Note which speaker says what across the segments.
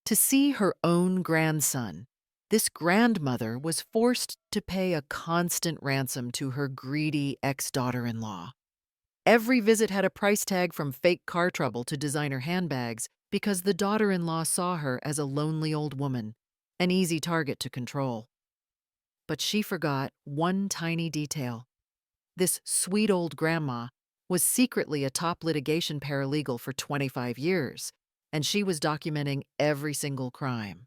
Speaker 1: To see her own grandson, this grandmother was forced to pay a constant ransom to her greedy ex-daughter-in-law. Every visit had a price tag from fake car trouble to designer handbags because the daughter-in-law saw her as a lonely old woman, an easy target to control. But she forgot one tiny detail. This sweet old grandma was secretly a top litigation paralegal for 25 years, and she was documenting every single crime.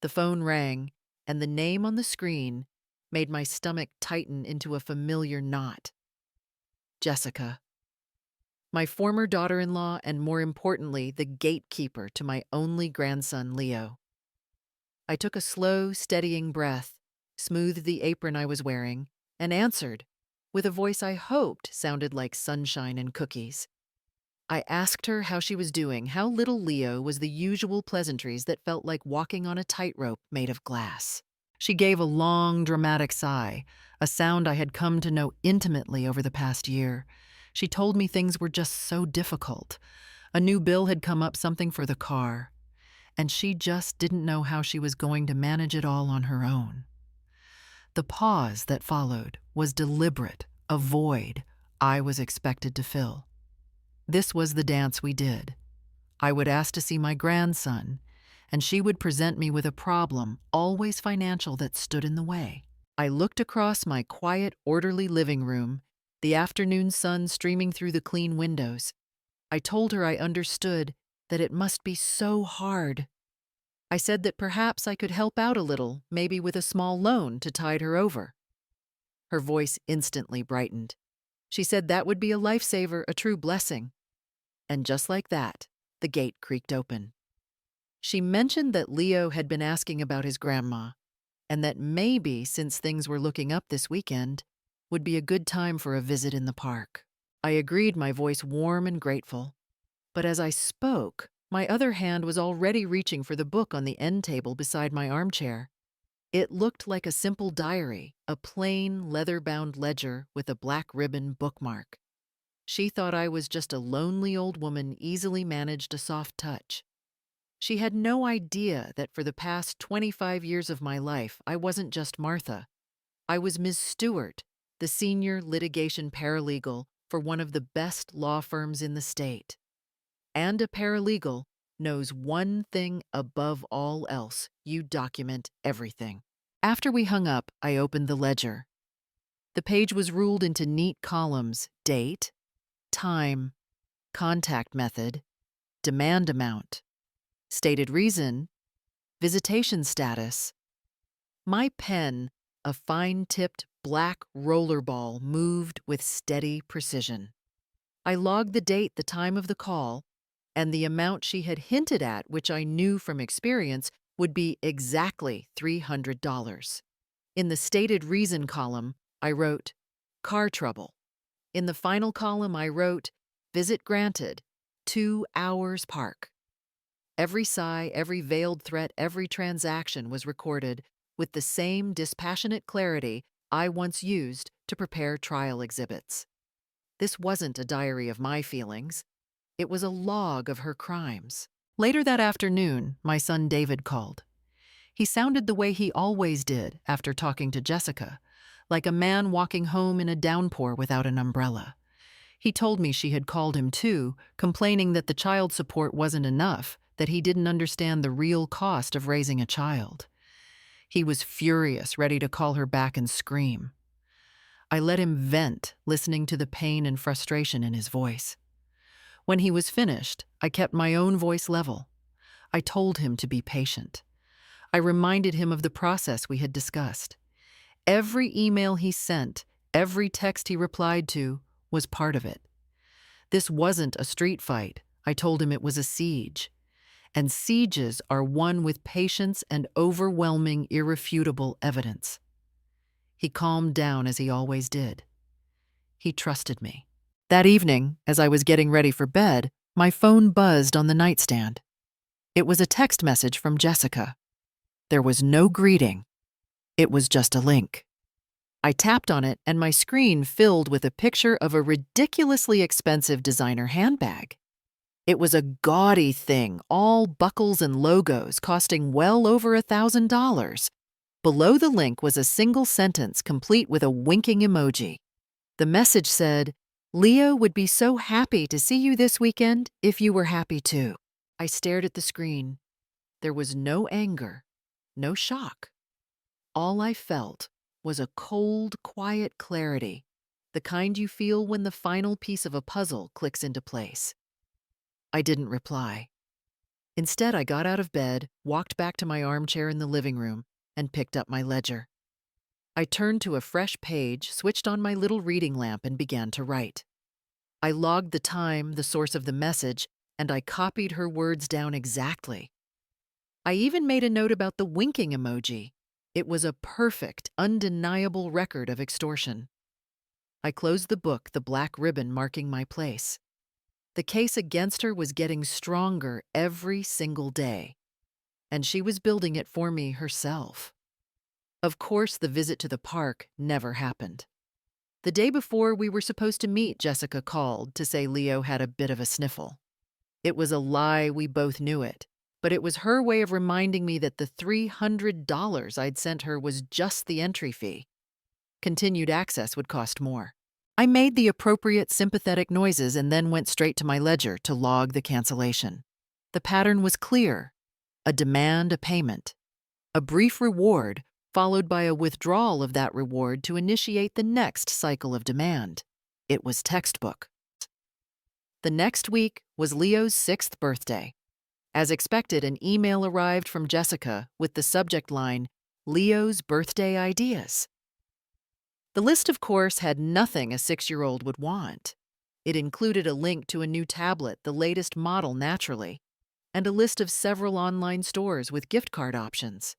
Speaker 1: The phone rang, and the name on the screen made my stomach tighten into a familiar knot. Jessica. My former daughter-in-law and, more importantly, the gatekeeper to my only grandson, Leo. I took a slow, steadying breath, smoothed the apron I was wearing, and answered, with a voice I hoped sounded like sunshine and cookies. I asked her how she was doing, how little Leo was the usual pleasantries that felt like walking on a tightrope made of glass. She gave a long, dramatic sigh, a sound I had come to know intimately over the past year. She told me things were just so difficult. A new bill had come up, something for the car, and she just didn't know how she was going to manage it all on her own. The pause that followed was deliberate, a void I was expected to fill. This was the dance we did. I would ask to see my grandson, and she would present me with a problem, always financial, that stood in the way. I looked across my quiet, orderly living room, the afternoon sun streaming through the clean windows. I told her I understood that it must be so hard. I said that perhaps I could help out a little, maybe with a small loan to tide her over. Her voice instantly brightened. She said that would be a lifesaver, a true blessing. And just like that, the gate creaked open. She mentioned that Leo had been asking about his grandma, and that maybe, since things were looking up this weekend, would be a good time for a visit in the park. I agreed, my voice warm and grateful. But as I spoke, my other hand was already reaching for the book on the end table beside my armchair. It looked like a simple diary, a plain, leather-bound ledger with a black ribbon bookmark. She thought I was just a lonely old woman, easily managed a soft touch. She had no idea that for the past 25 years of my life, I wasn't just Martha. I was Ms. Stewart, the senior litigation paralegal for one of the best law firms in the state. And a paralegal knows one thing above all else: you document everything. After we hung up, I opened the ledger. The page was ruled into neat columns: date, time, contact method, demand amount, stated reason, visitation status. My pen, a fine-tipped black rollerball, moved with steady precision. I logged the date, the time of the call, and the amount she had hinted at, which I knew from experience would be exactly $300. In the stated reason column, I wrote, car trouble. In the final column, I wrote, visit granted, 2 hours park. Every sigh, every veiled threat, every transaction was recorded with the same dispassionate clarity I once used to prepare trial exhibits. This wasn't a diary of my feelings. It was a log of her crimes. Later that afternoon, my son David called. He sounded the way he always did after talking to Jessica, like a man walking home in a downpour without an umbrella. He told me she had called him too, complaining that the child support wasn't enough, that he didn't understand the real cost of raising a child. He was furious, ready to call her back and scream. I let him vent, listening to the pain and frustration in his voice. When he was finished, I kept my own voice level. I told him to be patient. I reminded him of the process we had discussed. Every email he sent, every text he replied to, was part of it. This wasn't a street fight. I told him it was a siege. And sieges are won with patience and overwhelming, irrefutable evidence. He calmed down as he always did. He trusted me. That evening, as I was getting ready for bed, my phone buzzed on the nightstand. It was a text message from Jessica. There was no greeting. It was just a link. I tapped on it, and my screen filled with a picture of a ridiculously expensive designer handbag. It was a gaudy thing, all buckles and logos, costing well over $1,000. Below the link was a single sentence complete with a winking emoji. The message said, "Leo would be so happy to see you this weekend if you were happy too." I stared at the screen. There was no anger, no shock. All I felt was a cold, quiet clarity, the kind you feel when the final piece of a puzzle clicks into place. I didn't reply. Instead, I got out of bed, walked back to my armchair in the living room, and picked up my ledger. I turned to a fresh page, switched on my little reading lamp, and began to write. I logged the time, the source of the message, and I copied her words down exactly. I even made a note about the winking emoji. It was a perfect, undeniable record of extortion. I closed the book, the black ribbon marking my place. The case against her was getting stronger every single day, and she was building it for me herself. Of course, the visit to the park never happened. The day before we were supposed to meet, Jessica called to say Leo had a bit of a sniffle. It was a lie, we both knew it, but it was her way of reminding me that the $300 I'd sent her was just the entry fee. Continued access would cost more. I made the appropriate sympathetic noises and then went straight to my ledger to log the cancellation. The pattern was clear: a demand, a payment, a brief reward, followed by a withdrawal of that reward to initiate the next cycle of demand. It was textbook. The next week was Leo's 6th birthday. As expected, an email arrived from Jessica with the subject line, "Leo's birthday ideas." The list, of course, had nothing a 6-year-old would want. It included a link to a new tablet, the latest model naturally, and a list of several online stores with gift card options.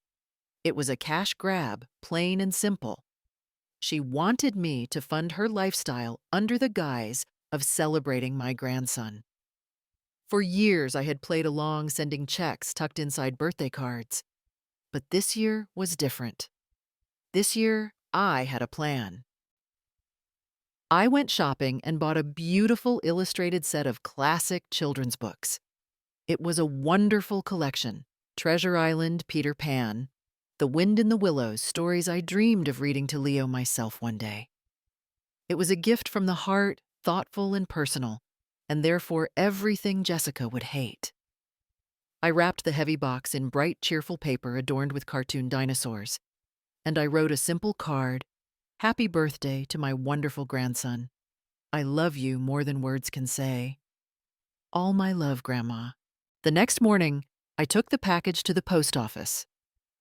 Speaker 1: It was a cash grab, plain and simple. She wanted me to fund her lifestyle under the guise of celebrating my grandson. For years, I had played along, sending checks tucked inside birthday cards. But this year was different. This year, I had a plan. I went shopping and bought a beautiful illustrated set of classic children's books. It was a wonderful collection: Treasure Island, Peter Pan, The Wind in the Willows, stories I dreamed of reading to Leo myself one day. It was a gift from the heart, thoughtful and personal, and therefore everything Jessica would hate. I wrapped the heavy box in bright, cheerful paper adorned with cartoon dinosaurs, and I wrote a simple card: "Happy birthday to my wonderful grandson. I love you more than words can say. All my love, Grandma." The next morning, I took the package to the post office.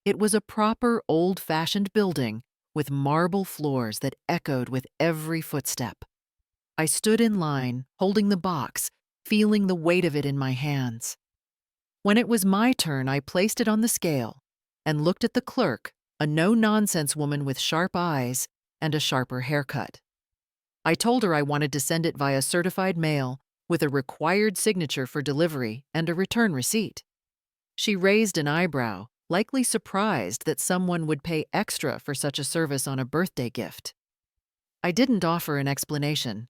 Speaker 1: It was a proper, old-fashioned building with marble floors that echoed with every footstep. I stood in line, holding the box, feeling the weight of it in my hands. When it was my turn, I placed it on the scale and looked at the clerk, a no-nonsense woman with sharp eyes and a sharper haircut. I told her I wanted to send it via certified mail with a required signature for delivery and a return receipt. She raised an eyebrow, likely surprised that someone would pay extra for such a service on a birthday gift. I didn't offer an explanation.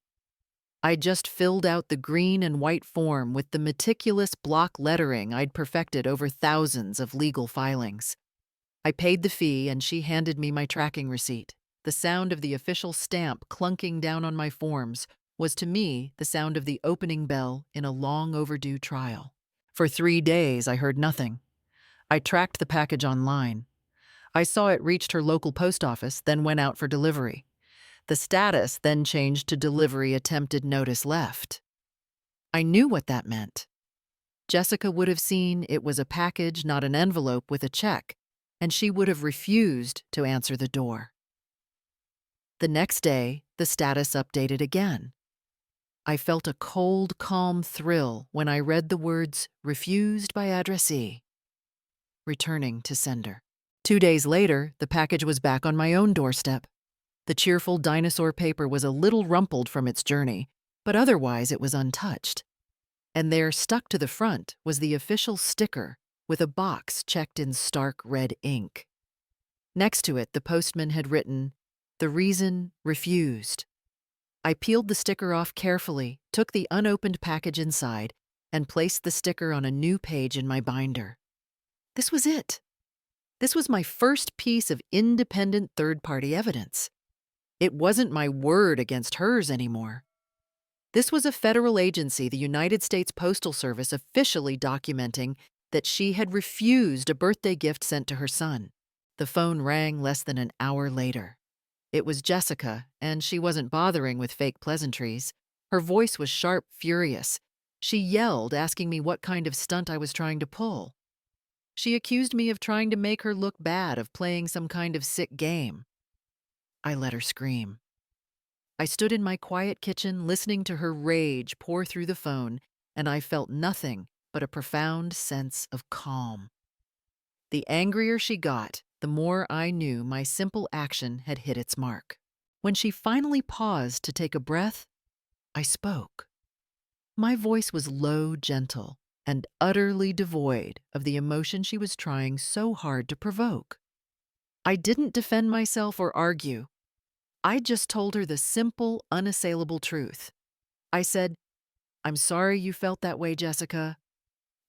Speaker 1: I just filled out the green and white form with the meticulous block lettering I'd perfected over thousands of legal filings. I paid the fee and she handed me my tracking receipt. The sound of the official stamp clunking down on my forms was to me the sound of the opening bell in a long overdue trial. For 3 days, I heard nothing. I tracked the package online. I saw it reached her local post office, then went out for delivery. The status then changed to delivery attempted, notice left. I knew what that meant. Jessica would have seen it was a package, not an envelope with a check, and she would have refused to answer the door. The next day, the status updated again. I felt a cold, calm thrill when I read the words, "Refused by addressee." Returning to sender. 2 days later, the package was back on my own doorstep. The cheerful dinosaur paper was a little rumpled from its journey, but otherwise it was untouched. And there, stuck to the front, was the official sticker with a box checked in stark red ink. Next to it, the postman had written, "The reason refused." I peeled the sticker off carefully, took the unopened package inside, and placed the sticker on a new page in my binder. This was it. This was my first piece of independent third-party evidence. It wasn't my word against hers anymore. This was a federal agency, the United States Postal Service, officially documenting that she had refused a birthday gift sent to her son. The phone rang less than an hour later. It was Jessica, and she wasn't bothering with fake pleasantries. Her voice was sharp, furious. She yelled, asking me what kind of stunt I was trying to pull. She accused me of trying to make her look bad, of playing some kind of sick game. I let her scream. I stood in my quiet kitchen, listening to her rage pour through the phone, and I felt nothing but a profound sense of calm. The angrier she got, the more I knew my simple action had hit its mark. When she finally paused to take a breath, I spoke. My voice was low, gentle, and utterly devoid of the emotion she was trying so hard to provoke. I didn't defend myself or argue. I just told her the simple, unassailable truth. I said, "I'm sorry you felt that way, Jessica.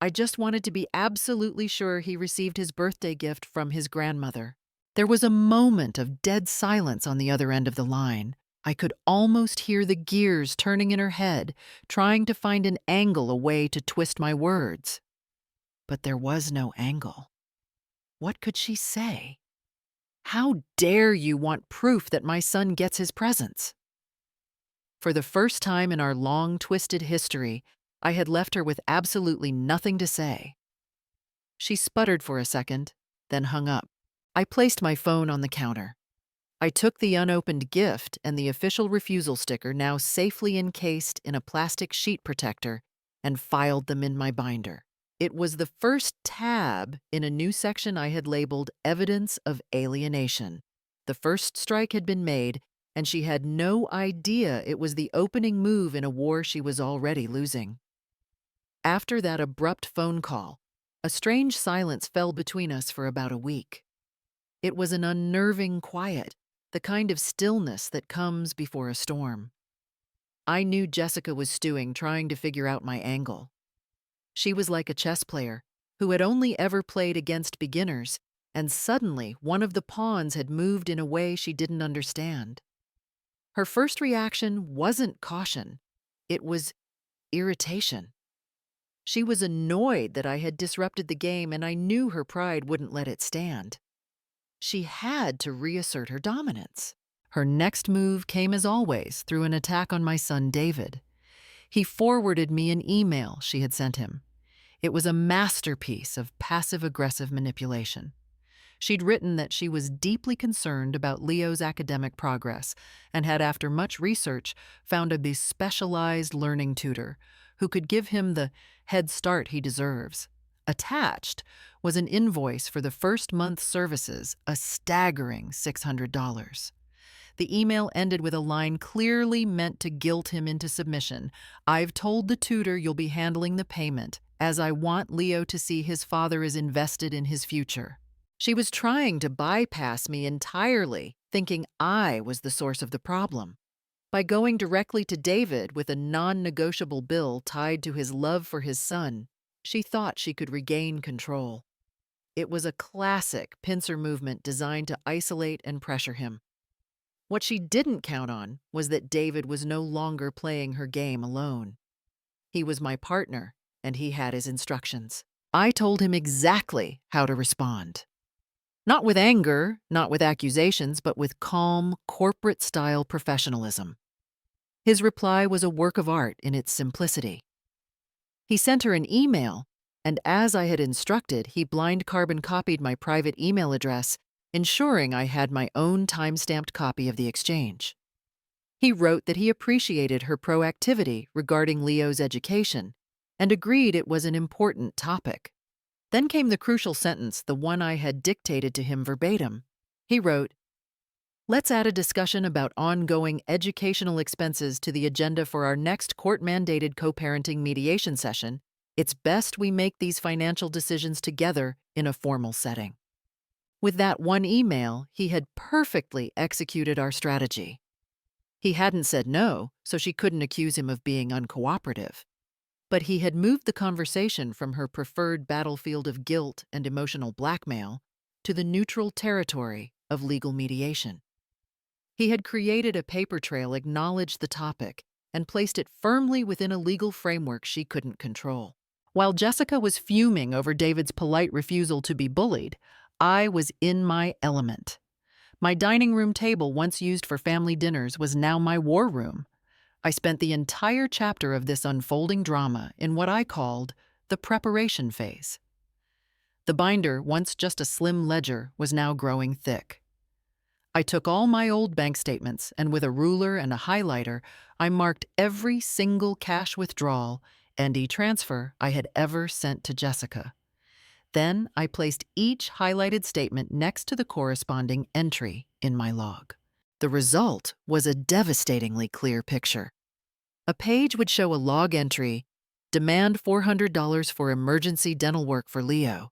Speaker 1: I just wanted to be absolutely sure he received his birthday gift from his grandmother." There was a moment of dead silence on the other end of the line. I could almost hear the gears turning in her head, trying to find an angle, a way to twist my words. But there was no angle. What could she say? How dare you want proof that my son gets his presents? For the first time in our long, twisted history, I had left her with absolutely nothing to say. She sputtered for a second, then hung up. I placed my phone on the counter. I took the unopened gift and the official refusal sticker, now safely encased in a plastic sheet protector, and filed them in my binder. It was the first tab in a new section I had labeled Evidence of Alienation. The first strike had been made, and she had no idea it was the opening move in a war she was already losing. After that abrupt phone call, a strange silence fell between us for about a week. It was an unnerving quiet, the kind of stillness that comes before a storm. I knew Jessica was stewing, trying to figure out my angle. She was like a chess player who had only ever played against beginners, and suddenly one of the pawns had moved in a way she didn't understand. Her first reaction wasn't caution. It was irritation. She was annoyed that I had disrupted the game, and I knew her pride wouldn't let it stand. She had to reassert her dominance. Her next move came, as always, through an attack on my son David. He forwarded me an email she had sent him. It was a masterpiece of passive-aggressive manipulation. She'd written that she was deeply concerned about Leo's academic progress and had, after much research, found a specialized learning tutor who could give him the head start he deserves. Attached was an invoice for the first month's services, a staggering $600. The email ended with a line clearly meant to guilt him into submission. "I've told the tutor you'll be handling the payment, as I want Leo to see his father is invested in his future." She was trying to bypass me entirely, thinking I was the source of the problem. By going directly to David with a non-negotiable bill tied to his love for his son, she thought she could regain control. It was a classic pincer movement designed to isolate and pressure him. What she didn't count on was that David was no longer playing her game alone. He was my partner, and he had his instructions. I told him exactly how to respond. Not with anger, not with accusations, but with calm, corporate-style professionalism. His reply was a work of art in its simplicity. He sent her an email, and as I had instructed, he blind carbon copied my private email address, ensuring I had my own time-stamped copy of the exchange. He wrote that he appreciated her proactivity regarding Leo's education and agreed it was an important topic. Then came the crucial sentence, the one I had dictated to him verbatim. He wrote, "Let's add a discussion about ongoing educational expenses to the agenda for our next court-mandated co-parenting mediation session. It's best we make these financial decisions together in a formal setting." With that one email, he had perfectly executed our strategy. He hadn't said no, so she couldn't accuse him of being uncooperative. But he had moved the conversation from her preferred battlefield of guilt and emotional blackmail to the neutral territory of legal mediation. He had created a paper trail acknowledged the topic and placed it firmly within a legal framework she couldn't control. While Jessica was fuming over David's polite refusal to be bullied, I was in my element. My dining room table, once used for family dinners, was now my war room. I spent the entire chapter of this unfolding drama in what I called the preparation phase. The binder, once just a slim ledger, was now growing thick. I took all my old bank statements and with a ruler and a highlighter, I marked every single cash withdrawal and e-transfer I had ever sent to Jessica. Then I placed each highlighted statement next to the corresponding entry in my log. The result was a devastatingly clear picture. A page would show a log entry, demand $400 for emergency dental work for Leo.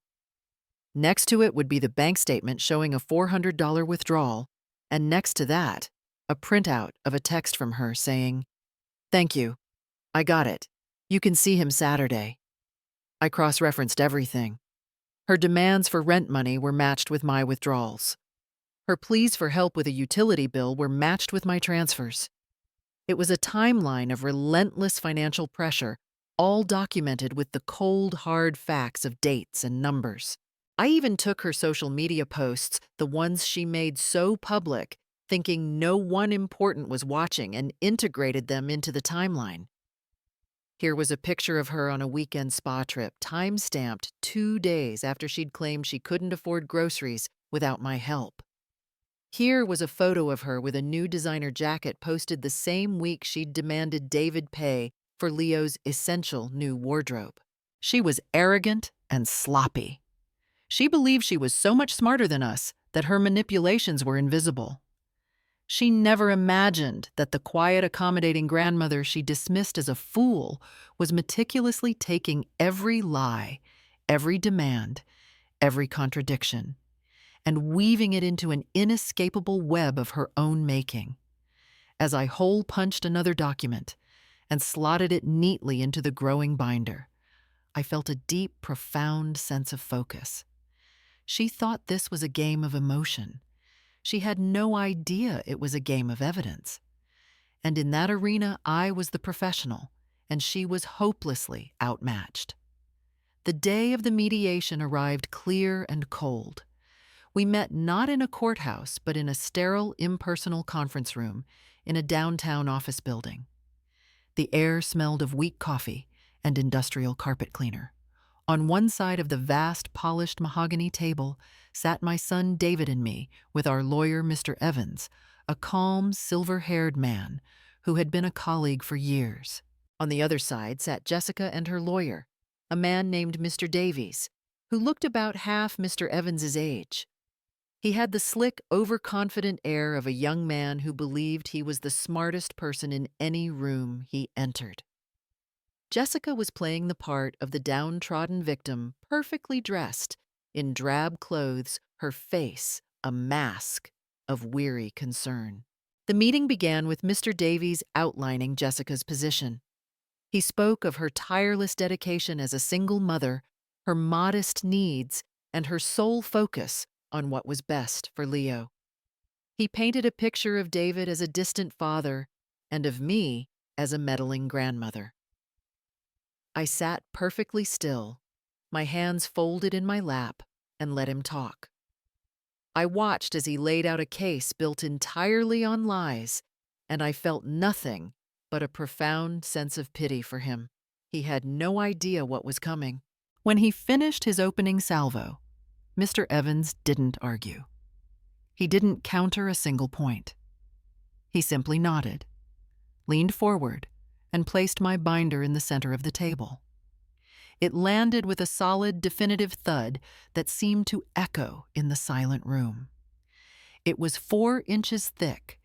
Speaker 1: Next to it would be the bank statement showing a $400 withdrawal, and next to that, a printout of a text from her saying, "Thank you. I got it. You can see him Saturday." I cross-referenced everything. Her demands for rent money were matched with my withdrawals. Her pleas for help with a utility bill were matched with my transfers. It was a timeline of relentless financial pressure, all documented with the cold, hard facts of dates and numbers. I even took her social media posts, the ones she made so public, thinking no one important was watching, and integrated them into the timeline. Here was a picture of her on a weekend spa trip, time-stamped 2 days after she'd claimed she couldn't afford groceries without my help. Here was a photo of her with a new designer jacket posted the same week she'd demanded David pay for Leo's essential new wardrobe. She was arrogant and sloppy. She believed she was so much smarter than us that her manipulations were invisible. She never imagined that the quiet, accommodating grandmother she dismissed as a fool was meticulously taking every lie, every demand, every contradiction, and weaving it into an inescapable web of her own making. As I hole-punched another document and slotted it neatly into the growing binder, I felt a deep, profound sense of focus. She thought this was a game of emotion. She had no idea it was a game of evidence. And in that arena, I was the professional, and she was hopelessly outmatched. The day of the mediation arrived clear and cold. We met not in a courthouse, but in a sterile, impersonal conference room in a downtown office building. The air smelled of weak coffee and industrial carpet cleaner. On one side of the vast, polished mahogany table sat my son David and me with our lawyer, Mr. Evans, a calm, silver-haired man who had been a colleague for years. On the other side sat Jessica and her lawyer, a man named Mr. Davies, who looked about half Mr. Evans's age. He had the slick, overconfident air of a young man who believed he was the smartest person in any room he entered. Jessica was playing the part of the downtrodden victim, perfectly dressed, in drab clothes, her face a mask of weary concern. The meeting began with Mr. Davies outlining Jessica's position. He spoke of her tireless dedication as a single mother, her modest needs, and her sole focus on what was best for Leo. He painted a picture of David as a distant father and of me as a meddling grandmother. I sat perfectly still, my hands folded in my lap, and let him talk. I watched as he laid out a case built entirely on lies, and I felt nothing but a profound sense of pity for him. He had no idea what was coming. When he finished his opening salvo, Mr. Evans didn't argue. He didn't counter a single point. He simply nodded, leaned forward, and placed my binder in the center of the table. It landed with a solid, definitive thud that seemed to echo in the silent room. It was 4 inches thick,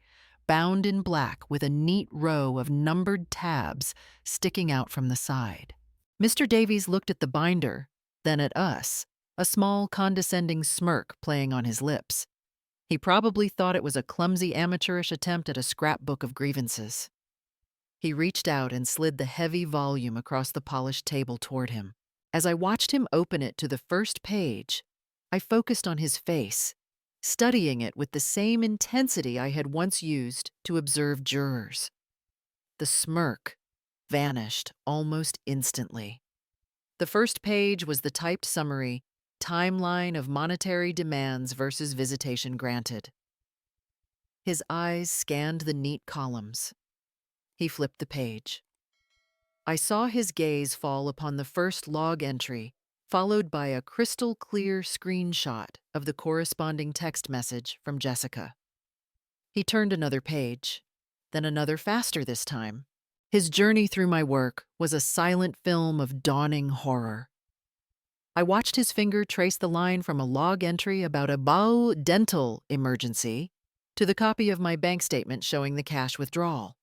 Speaker 1: bound in black with a neat row of numbered tabs sticking out from the side. Mr. Davies looked at the binder, then at us, a small, condescending smirk playing on his lips. He probably thought it was a clumsy, amateurish attempt at a scrapbook of grievances. He reached out and slid the heavy volume across the polished table toward him. As I watched him open it to the first page, I focused on his face, studying it with the same intensity I had once used to observe jurors. The smirk vanished almost instantly. The first page was the typed summary, timeline of monetary demands versus visitation granted. His eyes scanned the neat columns. He flipped the page. I saw his gaze fall upon the first log entry, followed by a crystal-clear screenshot of the corresponding text message from Jessica. He turned another page, then another faster this time. His journey through my work was a silent film of dawning horror. I watched his finger trace the line from a log entry about a dental emergency to the copy of my bank statement showing the cash withdrawal.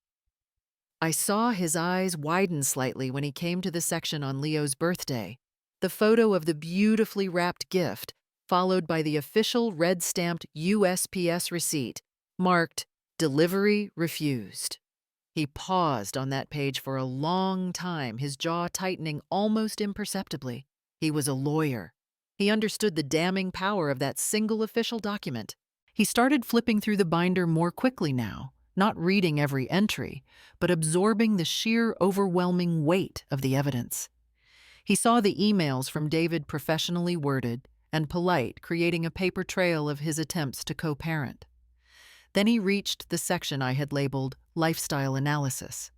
Speaker 1: I saw his eyes widen slightly when he came to the section on Leo's birthday, the photo of the beautifully wrapped gift, followed by the official red-stamped USPS receipt, marked "Delivery Refused." He paused on that page for a long time, his jaw tightening almost imperceptibly. He was a lawyer. He understood the damning power of that single official document. He started flipping through the binder more quickly now, not reading every entry, but absorbing the sheer overwhelming weight of the evidence. He saw the emails from David professionally worded and polite, creating a paper trail of his attempts to co-parent. Then he reached the section I had labeled lifestyle analysis.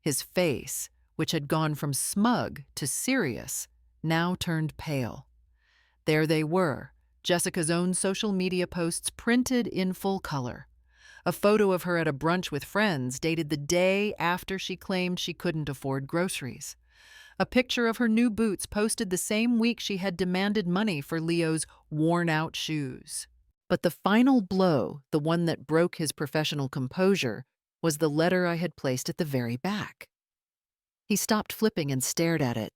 Speaker 1: His face, which had gone from smug to serious, now turned pale. There they were, Jessica's own social media posts printed in full color. A photo of her at a brunch with friends dated the day after she claimed she couldn't afford groceries. A picture of her new boots posted the same week she had demanded money for Leo's worn-out shoes. But the final blow, the one that broke his professional composure, was the letter I had placed at the very back. He stopped flipping and stared at it.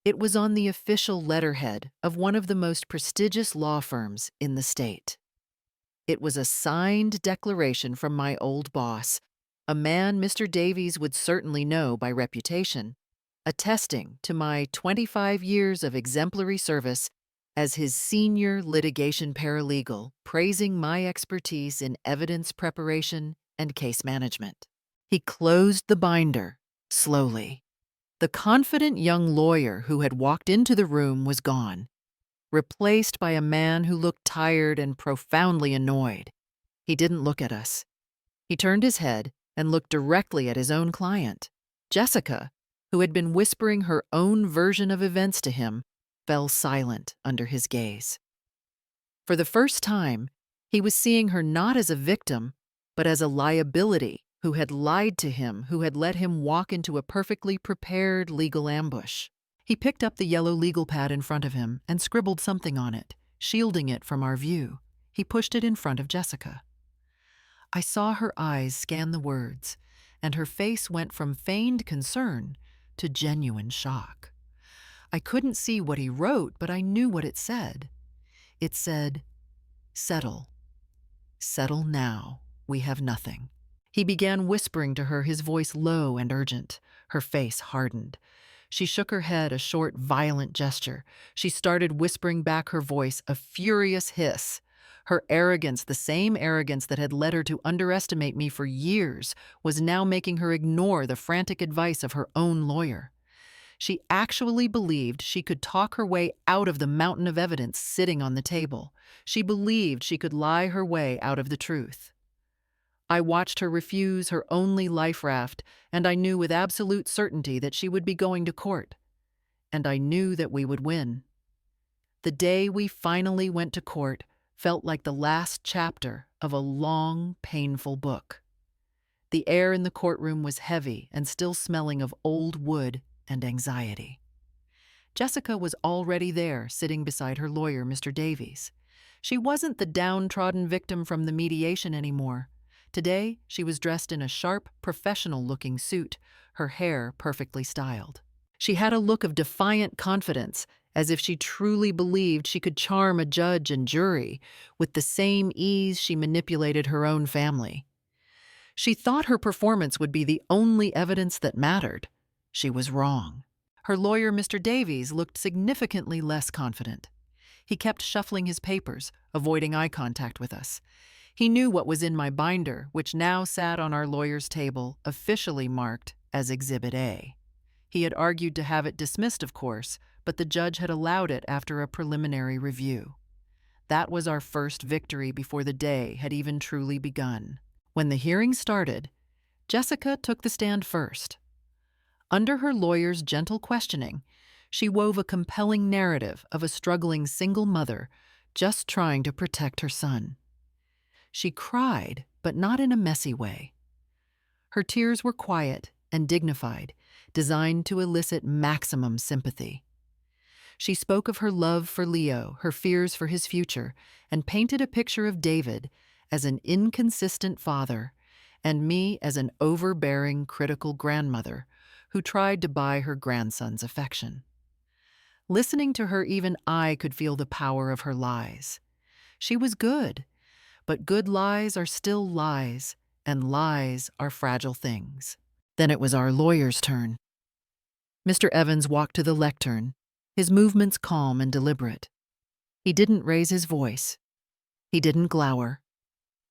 Speaker 1: It was on the official letterhead of one of the most prestigious law firms in the state. It was a signed declaration from my old boss, a man Mr. Davies would certainly know by reputation, attesting to my 25 years of exemplary service as his senior litigation paralegal, praising my expertise in evidence preparation and case management. He closed the binder slowly. The confident young lawyer who had walked into the room was gone, replaced by a man who looked tired and profoundly annoyed. He didn't look at us. He turned his head and looked directly at his own client. Jessica, who had been whispering her own version of events to him, fell silent under his gaze. For the first time, he was seeing her not as a victim, but as a liability who had lied to him, who had let him walk into a perfectly prepared legal ambush. He picked up the yellow legal pad in front of him and scribbled something on it, shielding it from our view. He pushed it in front of Jessica. I saw her eyes scan the words, and her face went from feigned concern to genuine shock. I couldn't see what he wrote, but I knew what it said. It said, "Settle. Settle now. We have nothing." He began whispering to her, his voice low and urgent. Her face hardened. She shook her head, a short, violent gesture. She started whispering back her voice, a furious hiss. Her arrogance, the same arrogance that had led her to underestimate me for years, was now making her ignore the frantic advice of her own lawyer. She actually believed she could talk her way out of the mountain of evidence sitting on the table. She believed she could lie her way out of the truth. I watched her refuse her only life raft, and I knew with absolute certainty that she would be going to court. And I knew that we would win. The day we finally went to court felt like the last chapter of a long, painful book. The air in the courtroom was heavy and still smelling of old wood and anxiety. Jessica was already there, sitting beside her lawyer, Mr. Davies. She wasn't the downtrodden victim from the mediation anymore. Today, she was dressed in a sharp, professional-looking suit, her hair perfectly styled. She had a look of defiant confidence, as if she truly believed she could charm a judge and jury with the same ease she manipulated her own family. She thought her performance would be the only evidence that mattered. She was wrong. Her lawyer, Mr. Davies, looked significantly less confident. He kept shuffling his papers, avoiding eye contact with us. He knew what was in my binder, which now sat on our lawyer's table, officially marked as Exhibit A. He had argued to have it dismissed, of course, but the judge had allowed it after a preliminary review. That was our first victory before the day had even truly begun. When the hearing started, Jessica took the stand first. Under her lawyer's gentle questioning, she wove a compelling narrative of a struggling single mother just trying to protect her son. She cried, but not in a messy way. Her tears were quiet and dignified, designed to elicit maximum sympathy. She spoke of her love for Leo, her fears for his future, and painted a picture of David as an inconsistent father and me as an overbearing, critical grandmother who tried to buy her grandson's affection. Listening to her, even I could feel the power of her lies. She was good, but good lies are still lies, and lies are fragile things. Then it was our lawyer's turn. Mr. Evans walked to the lectern, his movements calm and deliberate. He didn't raise his voice. He didn't glower.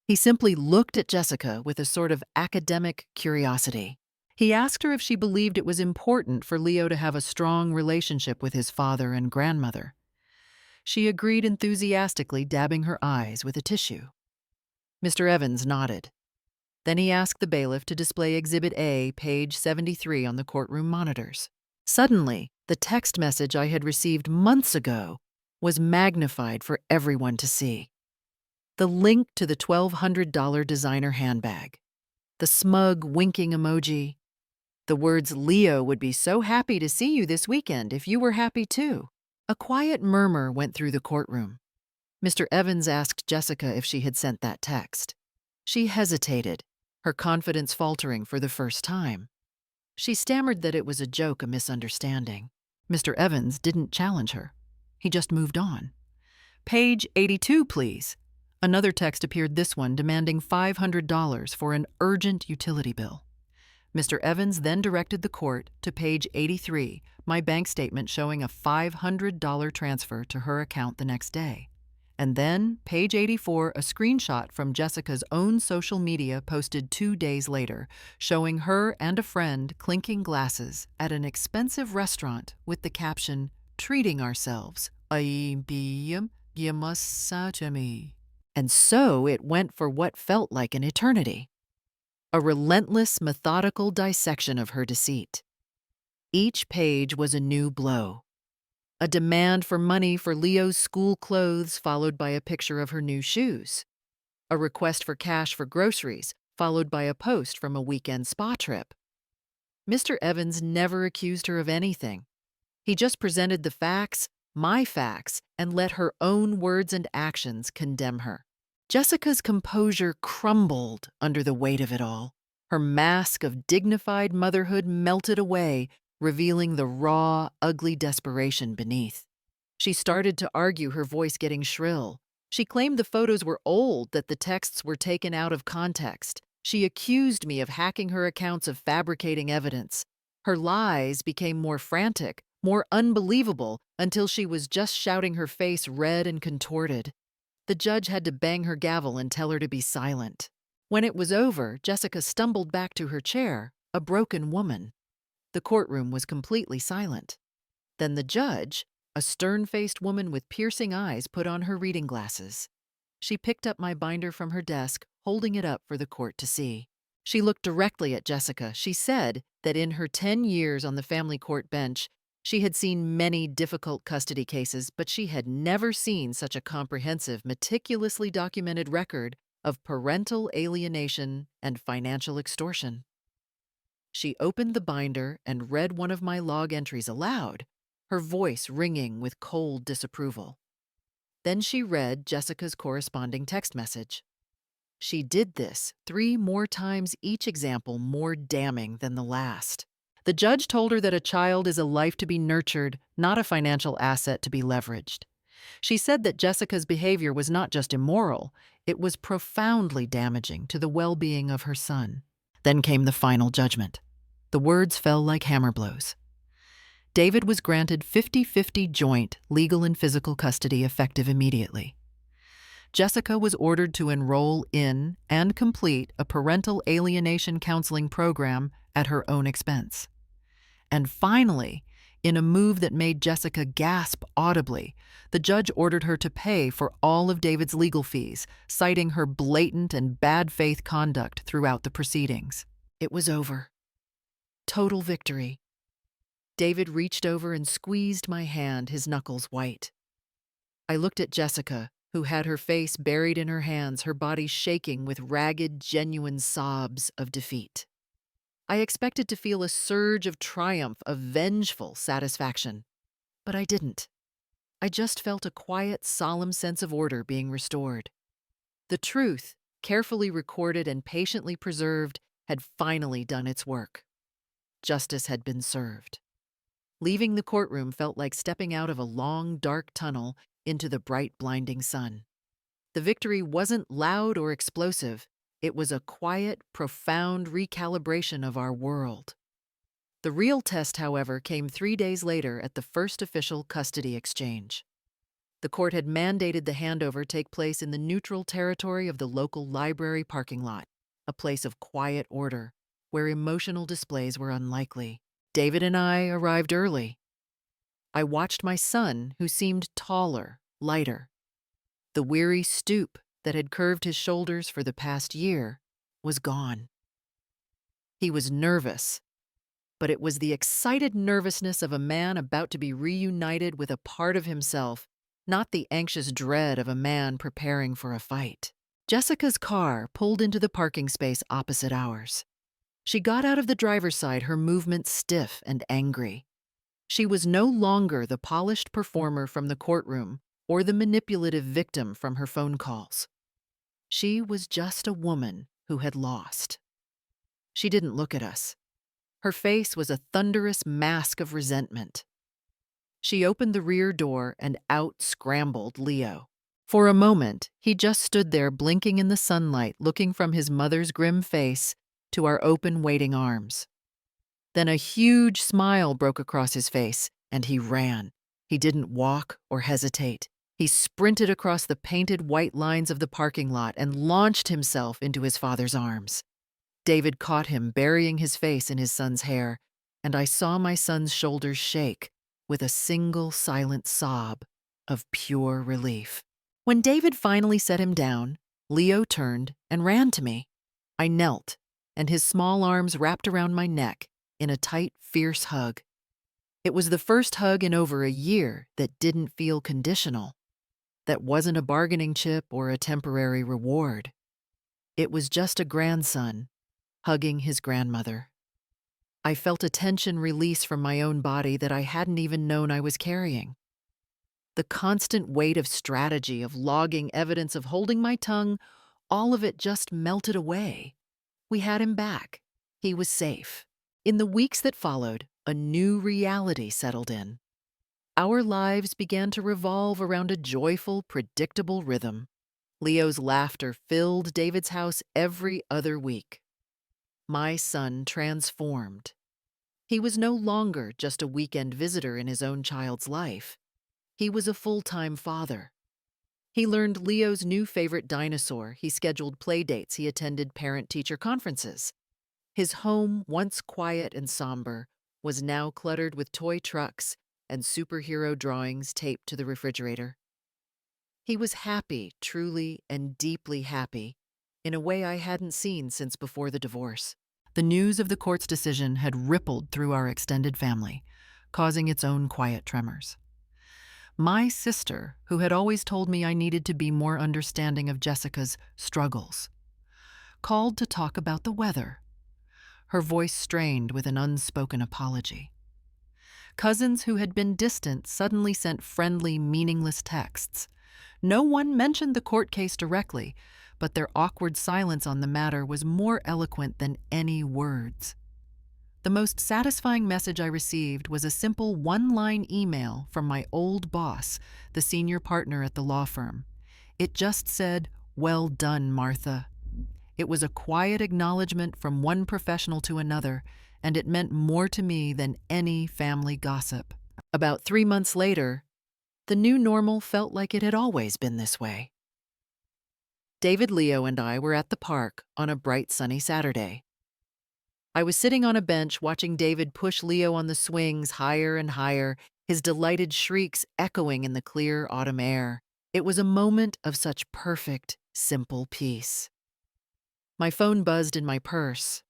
Speaker 1: He simply looked at Jessica with a sort of academic curiosity. He asked her if she believed it was important for Leo to have a strong relationship with his father and grandmother. She agreed enthusiastically, dabbing her eyes with a tissue. Mr. Evans nodded. Then he asked the bailiff to display Exhibit A, page 73 on the courtroom monitors. Suddenly, the text message I had received months ago was magnified for everyone to see. The link to the $1,200 designer handbag, the smug winking emoji, the words, "Leo would be so happy to see you this weekend if you were happy too." A quiet murmur went through the courtroom. Mr. Evans asked Jessica if she had sent that text. She hesitated, her confidence faltering for the first time. She stammered that it was a joke, a misunderstanding. Mr. Evans didn't challenge her. He just moved on. "Page 82, please." Another text appeared, this one demanding $500 for an urgent utility bill. Mr. Evans then directed the court to page 83, my bank statement showing a $500 transfer to her account the next day. And then, page 84, a screenshot from Jessica's own social media posted 2 days later, showing her and a friend clinking glasses at an expensive restaurant with the caption, "Treating ourselves." And so it went for what felt like an eternity. A relentless, methodical dissection of her deceit. Each page was a new blow. A demand for money for Leo's school clothes, followed by a picture of her new shoes. A request for cash for groceries, followed by a post from a weekend spa trip. Mr. Evans never accused her of anything. He just presented the facts, my facts, and let her own words and actions condemn her. Jessica's composure crumbled under the weight of it all. Her mask of dignified motherhood melted away, revealing the raw, ugly desperation beneath. She started to argue, her voice getting shrill. She claimed the photos were old, that the texts were taken out of context. She accused me of hacking her accounts, of fabricating evidence. Her lies became more frantic, more unbelievable, until she was just shouting, her face red and contorted. The judge had to bang her gavel and tell her to be silent. When it was over, Jessica stumbled back to her chair, a broken woman. The courtroom was completely silent. Then the judge, a stern-faced woman with piercing eyes, put on her reading glasses. She picked up my binder from her desk, holding it up for the court to see. She looked directly at Jessica. She said that in her 10 years on the family court bench, she had seen many difficult custody cases, but she had never seen such a comprehensive, meticulously documented record of parental alienation and financial extortion. She opened the binder and read one of my log entries aloud, her voice ringing with cold disapproval. Then she read Jessica's corresponding text message. She did this 3 more times, each example more damning than the last. The judge told her that a child is a life to be nurtured, not a financial asset to be leveraged. She said that Jessica's behavior was not just immoral, it was profoundly damaging to the well-being of her son. Then came the final judgment. The words fell like hammer blows. David was granted 50-50 joint legal and physical custody effective immediately. Jessica was ordered to enroll in and complete a parental alienation counseling program at her own expense. And finally, in a move that made Jessica gasp audibly, the judge ordered her to pay for all of David's legal fees, citing her blatant and bad faith conduct throughout the proceedings. It was over. Total victory. David reached over and squeezed my hand, his knuckles white. I looked at Jessica, who had her face buried in her hands, her body shaking with ragged, genuine sobs of defeat. I expected to feel a surge of triumph, of vengeful satisfaction. But I didn't. I just felt a quiet, solemn sense of order being restored. The truth, carefully recorded and patiently preserved, had finally done its work. Justice had been served. Leaving the courtroom felt like stepping out of a long, dark tunnel into the bright, blinding sun. The victory wasn't loud or explosive. It was a quiet, profound recalibration of our world. The real test, however, came 3 days later at the first official custody exchange. The court had mandated the handover take place in the neutral territory of the local library parking lot, a place of quiet order, where emotional displays were unlikely. David and I arrived early. I watched my son, who seemed taller, lighter. The weary stoop that had curved his shoulders for the past year was gone. He was nervous, but it was the excited nervousness of a man about to be reunited with a part of himself, not the anxious dread of a man preparing for a fight. Jessica's car pulled into the parking space opposite ours. She got out of the driver's side, her movements stiff and angry. She was no longer the polished performer from the courtroom or the manipulative victim from her phone calls. She was just a woman who had lost. She didn't look at us. Her face was a thunderous mask of resentment. She opened the rear door and out scrambled Leo. For a moment, he just stood there blinking in the sunlight, looking from his mother's grim face to our open, waiting arms. Then a huge smile broke across his face, and he ran. He didn't walk or hesitate. He sprinted across the painted white lines of the parking lot and launched himself into his father's arms. David caught him, burying his face in his son's hair, and I saw my son's shoulders shake with a single silent sob of pure relief. When David finally set him down, Leo turned and ran to me. I knelt, and his small arms wrapped around my neck in a tight, fierce hug. It was the first hug in over a year that didn't feel conditional, that wasn't a bargaining chip or a temporary reward. It was just a grandson hugging his grandmother. I felt a tension release from my own body that I hadn't even known I was carrying. The constant weight of strategy, of logging evidence, of holding my tongue, all of it just melted away. We had him back. He was safe. In the weeks that followed, a new reality settled in. Our lives began to revolve around a joyful, predictable rhythm. Leo's laughter filled David's house every other week. My son transformed. He was no longer just a weekend visitor in his own child's life. He was a full-time father. He learned Leo's new favorite dinosaur. He scheduled play dates. He attended parent-teacher conferences. His home, once quiet and somber, was now cluttered with toy trucks and superhero drawings taped to the refrigerator. He was happy, truly and deeply happy, in a way I hadn't seen since before the divorce. The news of the court's decision had rippled through our extended family, causing its own quiet tremors. My sister, who had always told me I needed to be more understanding of Jessica's struggles, called to talk about the weather, her voice strained with an unspoken apology. Cousins who had been distant suddenly sent friendly, meaningless texts. No one mentioned the court case directly, but their awkward silence on the matter was more eloquent than any words. The most satisfying message I received was a simple one-line email from my old boss, the senior partner at the law firm. It just said, "Well done, Martha." It was a quiet acknowledgement from one professional to another, and it meant more to me than any family gossip. About 3 months later, the new normal felt like it had always been this way. David, Leo, and I were at the park on a bright sunny Saturday. I was sitting on a bench watching David push Leo on the swings higher and higher, his delighted shrieks echoing in the clear autumn air. It was a moment of such perfect, simple peace. My phone buzzed in my purse.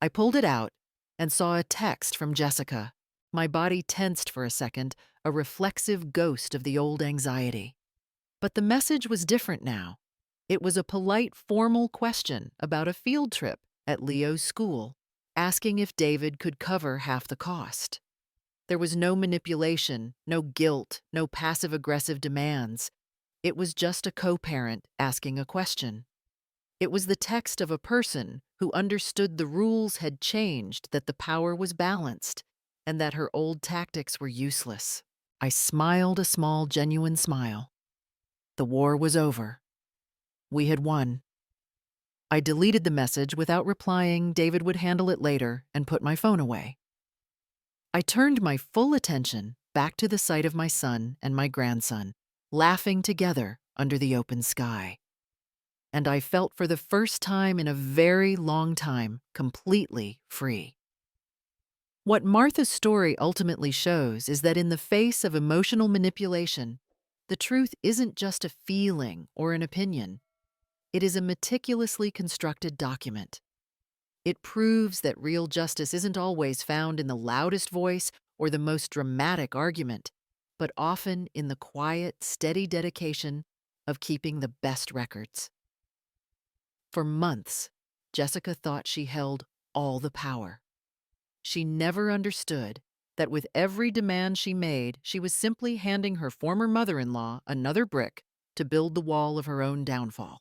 Speaker 1: I pulled it out and saw a text from Jessica. My body tensed for a second, a reflexive ghost of the old anxiety. But the message was different now. It was a polite, formal question about a field trip at Leo's school, asking if David could cover half the cost. There was no manipulation, no guilt, no passive-aggressive demands. It was just a co-parent asking a question. It was the text of a person who understood the rules had changed, that the power was balanced, and that her old tactics were useless. I smiled a small, genuine smile. The war was over. We had won. I deleted the message without replying. David would handle it later, and put my phone away. I turned my full attention back to the sight of my son and my grandson, laughing together under the open sky. And I felt for the first time in a very long time completely free. What Martha's story ultimately shows is that in the face of emotional manipulation, the truth isn't just a feeling or an opinion. It is a meticulously constructed document. It proves that real justice isn't always found in the loudest voice or the most dramatic argument, but often in the quiet, steady dedication of keeping the best records. For months, Jessica thought she held all the power. She never understood that with every demand she made, she was simply handing her former mother-in-law another brick to build the wall of her own downfall.